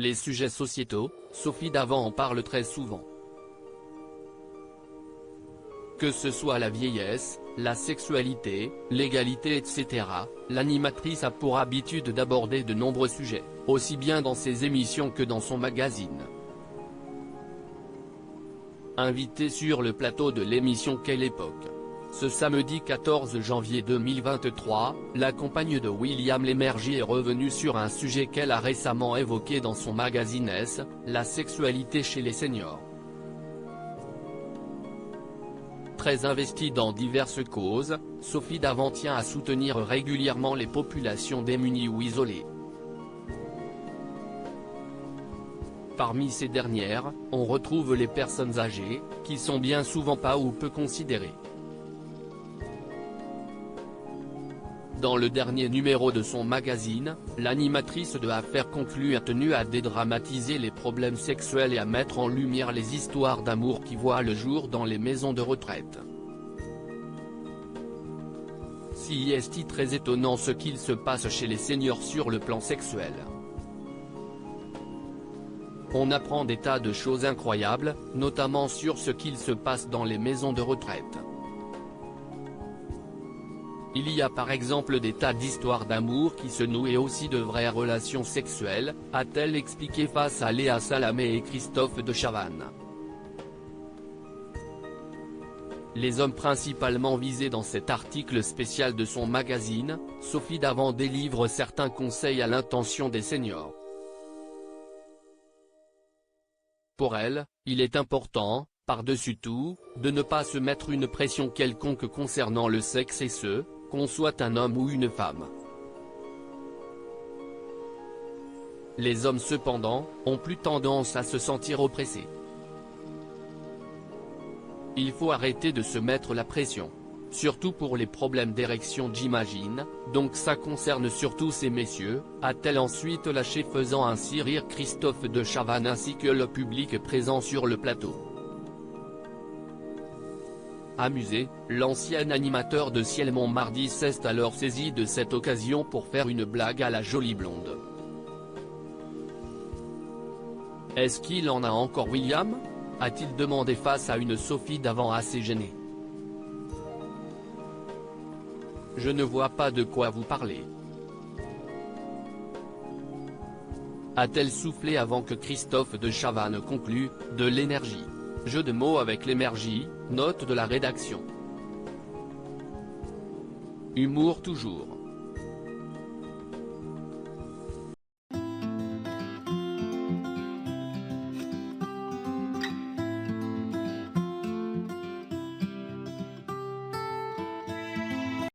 les sujets sociétaux, Sophie Davant en parle très souvent. Que ce soit la vieillesse, la sexualité, l'égalité etc., l'animatrice a pour habitude d'aborder de nombreux sujets, aussi bien dans ses émissions que dans son magazine. Invitée sur le plateau de l'émission Quelle époque? Ce samedi 14 janvier 2023, la compagne de William Lémergie est revenue sur un sujet qu'elle a récemment évoqué dans son magazine S, la sexualité chez les seniors. Très investie dans diverses causes, Sophie Davant tient à soutenir régulièrement les populations démunies ou isolées. Parmi ces dernières, on retrouve les personnes âgées, qui sont bien souvent pas ou peu considérées. Dans le dernier numéro de son magazine, l'animatrice de Affaires conclues a tenu à dédramatiser les problèmes sexuels et à mettre en lumière les histoires d'amour qui voient le jour dans les maisons de retraite. Si est très étonnant ce qu'il se passe chez les seniors sur le plan sexuel. On apprend des tas de choses incroyables, notamment sur ce qu'il se passe dans les maisons de retraite. Il y a par exemple des tas d'histoires d'amour qui se nouent et aussi de vraies relations sexuelles, a-t-elle expliqué face à Léa Salamé et Christophe de Chavannes. Les hommes principalement visés dans cet article spécial de son magazine, Sophie Davant délivre certains conseils à l'intention des seniors. Pour elle, il est important, par-dessus tout, de ne pas se mettre une pression quelconque concernant le sexe et ce, qu'on soit un homme ou une femme. Les hommes cependant, ont plus tendance à se sentir oppressés. Il faut arrêter de se mettre la pression. Surtout pour les problèmes d'érection j'imagine, donc ça concerne surtout ces messieurs, a-t-elle ensuite lâché faisant ainsi rire Christophe de Chavannes ainsi que le public présent sur le plateau. Amusé, l'ancien animateur de Ciel Montmardi s'est alors saisi de cette occasion pour faire une blague à la jolie blonde. Est-ce qu'il en a encore William? A-t-il demandé face à une Sophie Davant assez gênée. Je ne vois pas de quoi vous parlez. A-t-elle soufflé avant que Christophe de Chavannes conclue, de l'énergie. Jeu de mots avec l'énergie, note de la rédaction. Humour toujours.